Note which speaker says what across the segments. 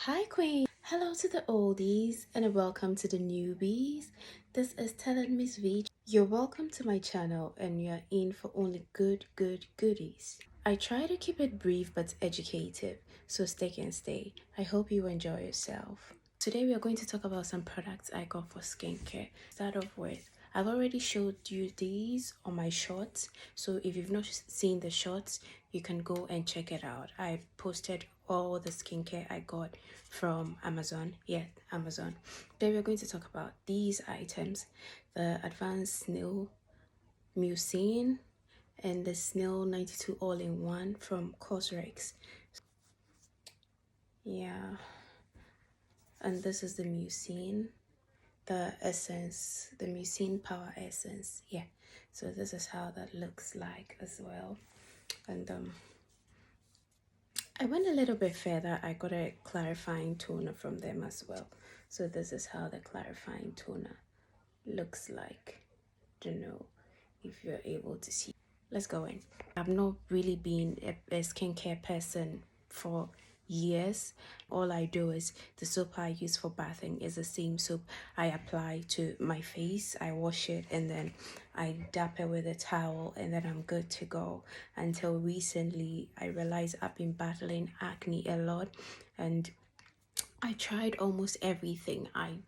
Speaker 1: Hi Queen! Hello to the oldies and welcome to the newbies. This is Talent Miss V. You're welcome to my channel and you're in for only good goodies. I try to keep it brief but educative, so stick and stay. I hope you enjoy yourself. Today we are going to talk about some products I got for skincare. Start off with, I've already showed you these on my shorts, so if you've not seen the shorts, you can go and check it out. I posted all the skincare I got from Amazon. Yeah, Amazon. Today we're going to talk about these items: the Advanced Snail Mucin and the Snail 92 All-in-One from Cosrx. Yeah, and this is the Mucin, the essence, the Mucin Power Essence. Yeah, so this is how that looks like as well. And I went a little bit further. I got a clarifying toner from them as well. So this is how the clarifying toner looks like. Don't know if you're able to see. Let's go in. I've not really been a skincare person for years. All I do is the soap I use for bathing is the same soap I apply to my face. I wash it and then I dap it with a towel and then I'm good to go. Until recently I realized I've been battling acne a lot and I tried almost everything. I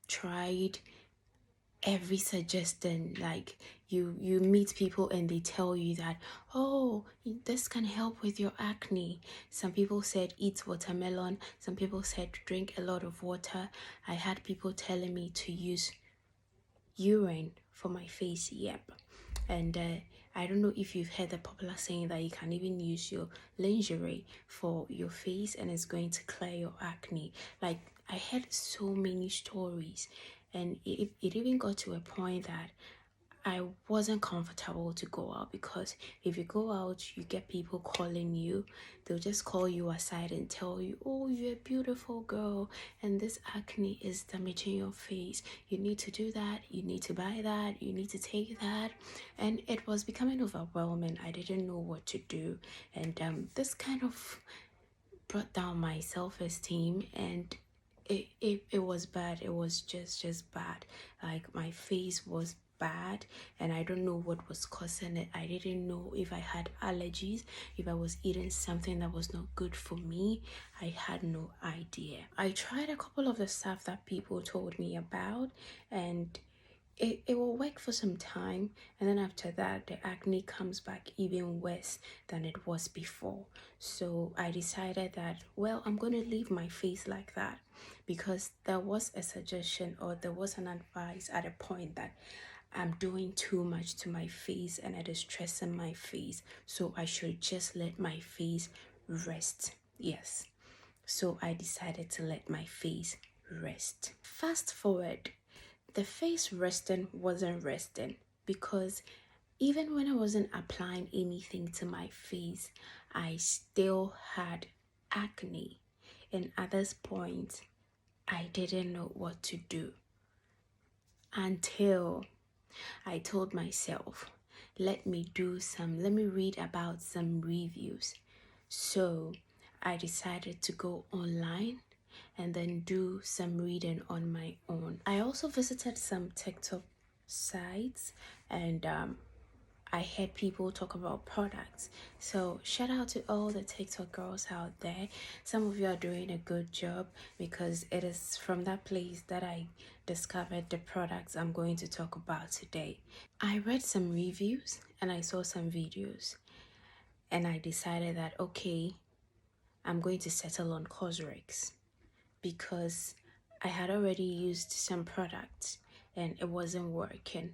Speaker 1: tried every suggestion. Like you meet people and they tell you that, oh, this can help with your acne. Some people said eat watermelon, some people said drink a lot of water. I had people telling me to use urine for my face. Yep. And I don't know if you've heard the popular saying that you can even use your lingerie for your face and it's going to clear your acne. Like, I heard so many stories, and it even got to a point that I wasn't comfortable to go out, because if you go out, you get people calling you. They'll just call you aside and tell you, oh, you're a beautiful girl and this acne is damaging your face. You need to do that. You need to buy that. You need to take that. And it was becoming overwhelming. I didn't know what to do. And this kind of brought down my self-esteem, and it was bad. It was just bad. Like, my face was bad and I don't know what was causing it. I didn't know if I had allergies, if I was eating something that was not good for me. I had no idea. I tried a couple of the stuff that people told me about, and it will work for some time, and then after that the acne comes back even worse than it was before. So I decided that, well, I'm going to leave my face like that, because there was a suggestion, or there was an advice at a point that I'm doing too much to my face and it is stressing my face, so I should just let my face rest. Yes, so I decided to let my face rest. Fast forward, the face resting wasn't resting, because even when I wasn't applying anything to my face, I still had acne. And at this point, I didn't know what to do, until I told myself, let me read about some reviews. So I decided to go online and then do some reading on my own. I also visited some TikTok sites, and I heard people talk about products. So shout out to all the TikTok girls out there. Some of you are doing a good job, because it is from that place that I discovered the products I'm going to talk about today. I read some reviews and I saw some videos, and I decided that, okay, I'm going to settle on Cosrx, because I had already used some products and it wasn't working.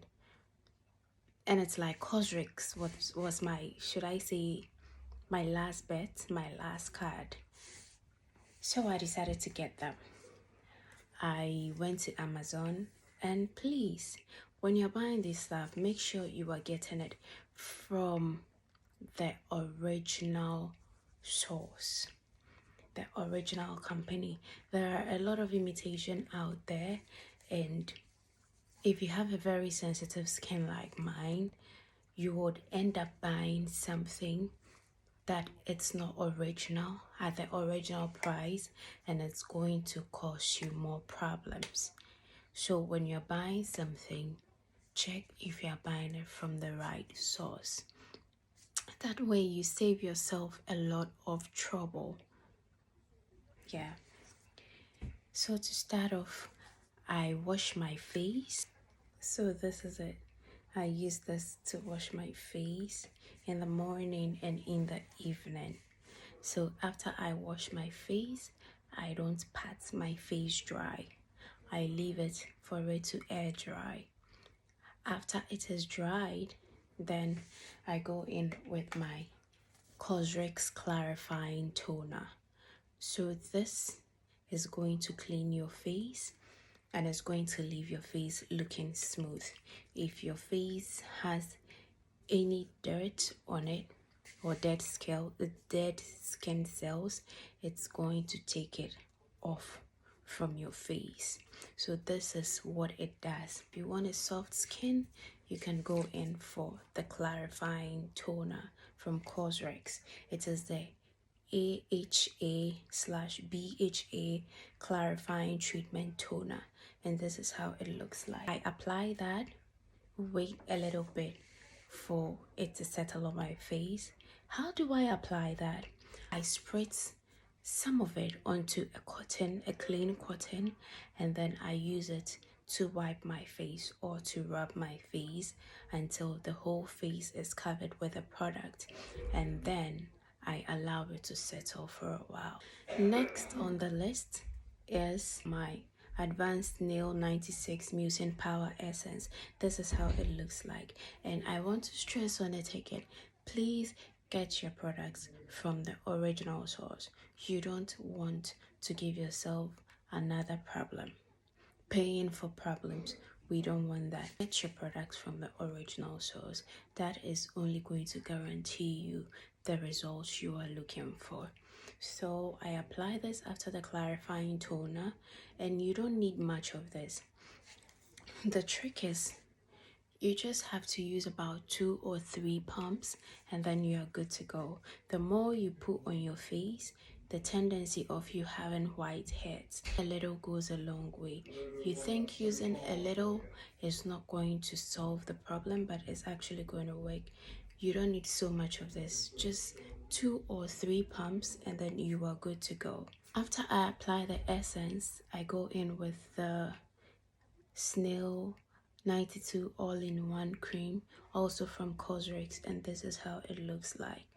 Speaker 1: And it's like Cosrx was my, should I say, my last bet, my last card. So I decided to get them. I went to Amazon, and please, when you're buying this stuff, make sure you are getting it from the original source, the original company. There are a lot of imitation out there, and if you have a very sensitive skin like mine, you would end up buying something that it's not original. at the original price, and it's going to cause you more problems. So when you're buying something, check if you're buying it from the right source. That way you save yourself a lot of trouble. Yeah. So to start off, I wash my face. So this is it. I use this to wash my face in the morning and in the evening. So after I wash my face, I don't pat my face dry. I leave it for it to air dry. After it is dried, then I go in with my Cosrx clarifying toner. So this is going to clean your face and it's going to leave your face looking smooth. If your face has any dirt on it or dead skin cells, it's going to take it off from your face. So this is what it does. If you want a soft skin, you can go in for the clarifying toner from Cosrx. It is the AHA/BHA clarifying treatment toner, and this is how it looks like. I apply that, wait a little bit for it to settle on my face. How do I apply that? I spritz some of it onto a clean cotton, and then I use it to wipe my face or to rub my face until the whole face is covered with the product, and then I allow it to settle for a while. Next on the list is my Advanced Nail 96 Mucin Power Essence. This is how it looks like, and I want to stress on the ticket, please get your products from the original source. You don't want to give yourself another problem, paying for problems. We don't want that. Get your products from the original source. That is only going to guarantee you the results you are looking for. So I apply this after the clarifying toner, and you don't need much of this. The trick is you just have to use about 2 or 3 pumps, and then you're good to go. The more you put on your face, the tendency of you having white heads, a little goes a long way. You think using a little is not going to solve the problem, but it's actually going to work. You don't need so much of this, just 2 or 3 pumps, and then you are good to go. After I apply the essence, I go in with the Snail 92 all-in-one cream, also from Cosrx, and this is how it looks like.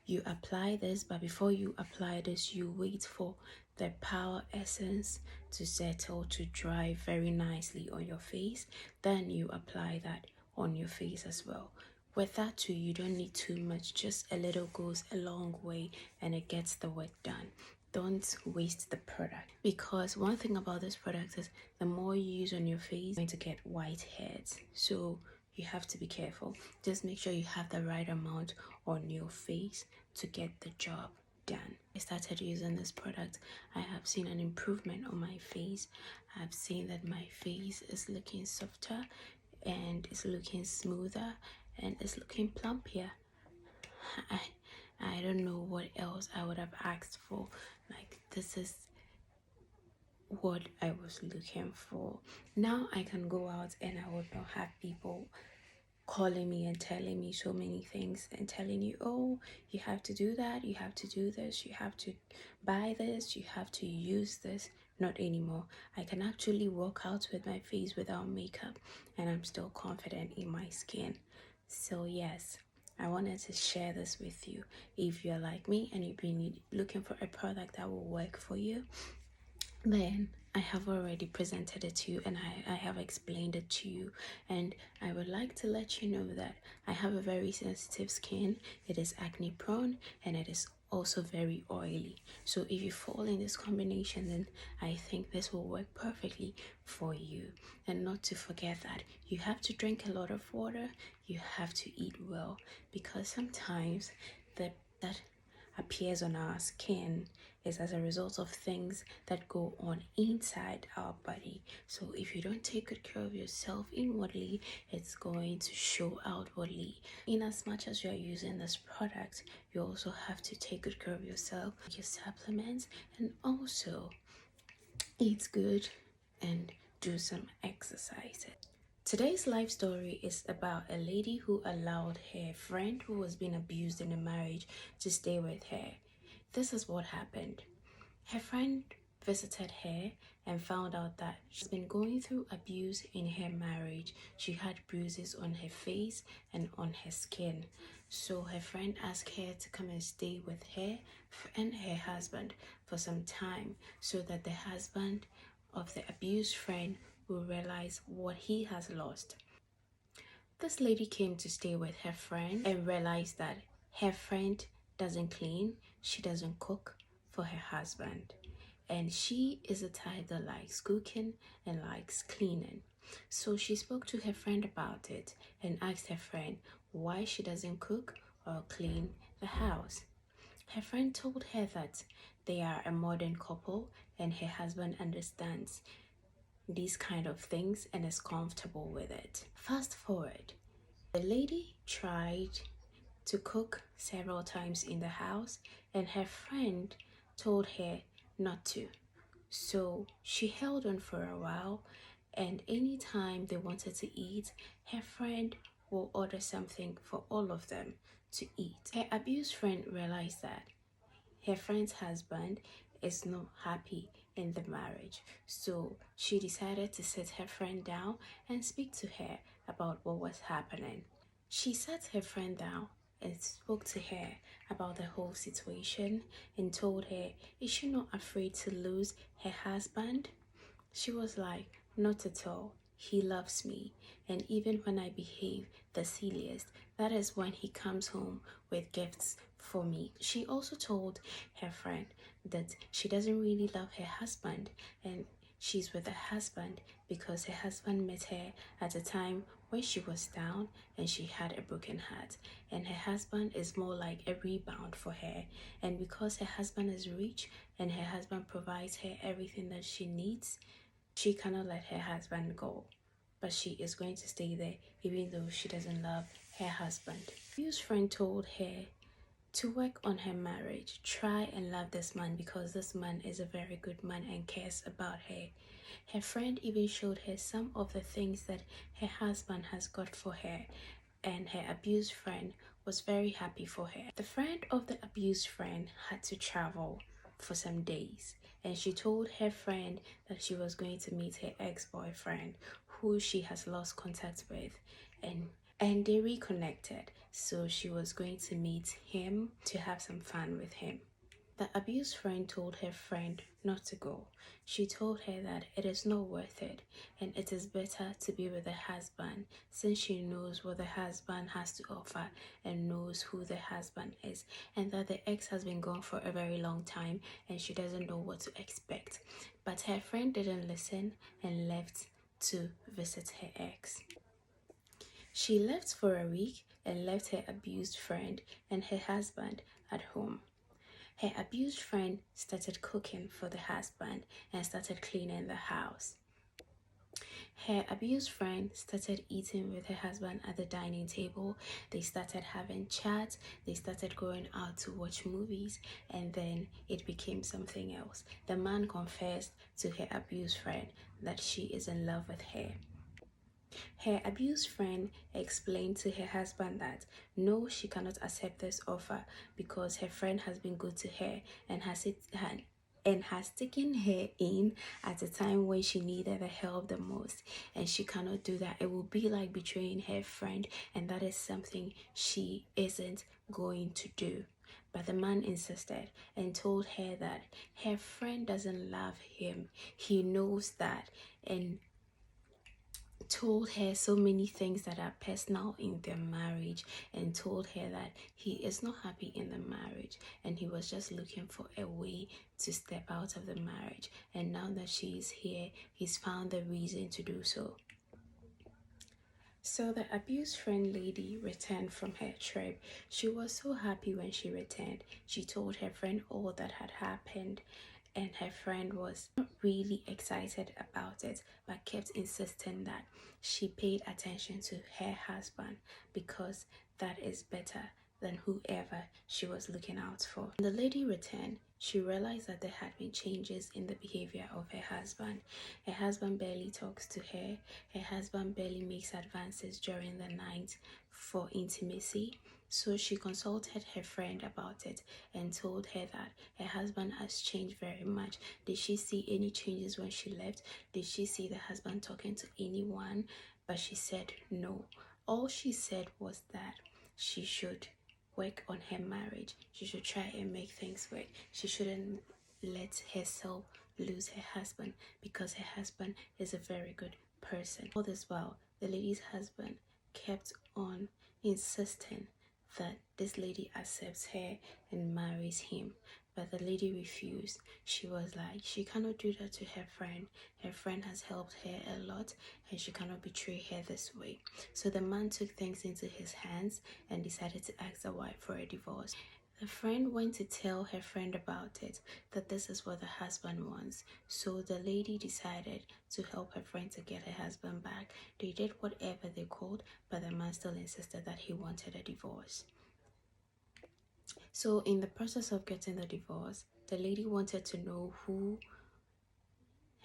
Speaker 1: You apply this, but before you apply this, you wait for the power essence to settle, to dry very nicely on your face. Then you apply that on your face as well. With that too, you don't need too much, just a little goes a long way and it gets the work done. Don't waste the product, because one thing about this product is the more you use on your face, you're going to get white heads. So you have to be careful. Just make sure you have the right amount on your face to get the job done. I started using this product. I have seen an improvement on my face. I've seen that my face is looking softer and it's looking smoother and it's looking plumpier. I don't know what else I would have asked for. Like, this is what I was looking for. Now I can go out and I would not have people calling me and telling me so many things and telling you, oh, you have to do that, you have to do this, you have to buy this, you have to use this. Not anymore. I can actually walk out with my face without makeup and I'm still confident in my skin. So yes, I wanted to share this with you. If you're like me and you've been looking for a product that will work for you, then I have already presented it to you and I have explained it to you, and I would like to let you know that I have a very sensitive skin. It is acne prone and it is also very oily. So if you fall in this combination, then I think this will work perfectly for you. And not to forget that you have to drink a lot of water, you have to eat well, because sometimes that appears on our skin is as a result of things that go on inside our body. So if you don't take good care of yourself inwardly, it's going to show outwardly. In as much as you are using this product, you also have to take good care of yourself, your supplements, and also eat good and do some exercises. Today's life story is about a lady who allowed her friend who was being abused in a marriage to stay with her. This is what happened. Her friend visited her and found out that she's been going through abuse in her marriage. She had bruises on her face and on her skin. So her friend asked her to come and stay with her and her husband for some time so that the husband of the abused friend will realize what he has lost. This lady came to stay with her friend and realized that her friend doesn't clean, she doesn't cook for her husband. And she is a type that likes cooking and likes cleaning. So she spoke to her friend about it and asked her friend why she doesn't cook or clean the house. Her friend told her that they are a modern couple and her husband understands these kind of things and is comfortable with it. Fast forward, the lady tried to cook several times in the house and her friend told her not to. So she held on for a while, and anytime they wanted to eat, her friend will order something for all of them to eat. Her abused friend realized that her friend's husband is not happy in the marriage. So she decided to sit her friend down and speak to her about what was happening. She sat her friend down and spoke to her about the whole situation and told her, is she not afraid to lose her husband? She was like, not at all. He loves me. And even when I behave the silliest, that is when he comes home with gifts for me. She also told her friend that she doesn't really love her husband and she's with her husband because her husband met her at a time when she was down and she had a broken heart. And her husband is more like a rebound for her. And because her husband is rich and her husband provides her everything that she needs, she cannot let her husband go, but she is going to stay there even though she doesn't love her husband. Hugh's friend told her to work on her marriage. Try and love this man because this man is a very good man and cares about her. Her friend even showed her some of the things that her husband has got for her, and her abused friend was very happy for her. The friend of the abused friend had to travel for some days, and she told her friend that she was going to meet her ex-boyfriend who she has lost contact with, and they reconnected. So she was going to meet him to have some fun with him. The abused friend told her friend not to go. She told her that it is not worth it and it is better to be with the husband since she knows what the husband has to offer and knows who the husband is, and that the ex has been gone for a very long time and she doesn't know what to expect. But her friend didn't listen and left to visit her ex. She left for a week and left her abused friend and her husband at home. Her abused friend started cooking for the husband and started cleaning the house. Her abused friend started eating with her husband at the dining table. They started having chats. They started going out to watch movies, and then it became something else. The man confessed to her abused friend that she is in love with her. Her abused friend explained to her husband that no, she cannot accept this offer because her friend has been good to her and has taken her in at a time when she needed the help the most, and she cannot do that. It will be like betraying her friend, and that is something she isn't going to do. But the man insisted and told her that her friend doesn't love him. He knows that, and told her so many things that are personal in their marriage, and told her that he is not happy in the marriage and he was just looking for a way to step out of the marriage, and now that she is here, he's found the reason to do so. So the abused friend lady returned from her trip. She was so happy when she returned. She told her friend all that had happened, and her friend was not really excited about it but kept insisting that she paid attention to her husband because that is better than whoever she was looking out for. When the lady returned, she realized that there had been changes in the behavior of her husband. Her husband barely talks to her. Her husband barely makes advances during the night for intimacy. So she consulted her friend about it and told her that her husband has changed very much. Did she see any changes when she left? Did she see the husband talking to anyone? But she said no. All she said was that she should work on her marriage. She should try and make things work. She shouldn't let herself lose her husband because her husband is a very good person. All this while, the lady's husband kept on insisting that this lady accepts her and marries him. But the lady refused. She was like, she cannot do that to her friend. Her friend has helped her a lot and she cannot betray her this way. So the man took things into his hands and decided to ask the wife for a divorce. The friend went to tell her friend about it, that this is what the husband wants. So the lady decided to help her friend to get her husband back. They did whatever they could, but the man still insisted that he wanted a divorce. So in the process of getting the divorce, the lady wanted to know who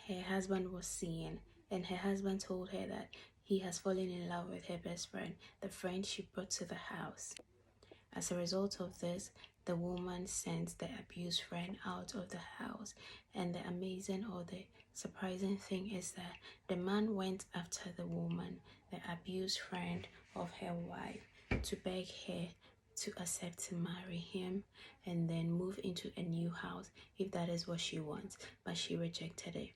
Speaker 1: her husband was seeing, and her husband told her that he has fallen in love with her best friend, the friend she brought to the house. As a result of this, the woman sent the abused friend out of the house. And the amazing or the surprising thing is that the man went after the woman, the abused friend of her wife, to beg her to accept to marry him and then move into a new house if that is what she wants, but she rejected it.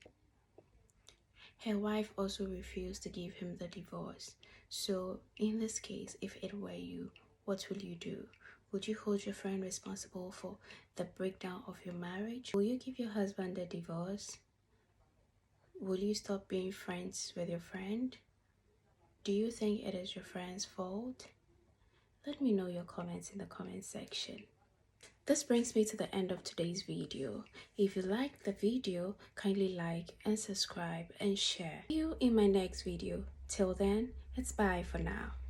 Speaker 1: Her wife also refused to give him the divorce. So in this case, if it were you, what will you do? Would you hold your friend responsible for the breakdown of your marriage? Will you give your husband a divorce? Will you stop being friends with your friend? Do you think it is your friend's fault? Let me know your comments in the comment section. This brings me to the end of today's video. If you liked the video, kindly like and subscribe and share. See you in my next video. Till then, it's bye for now.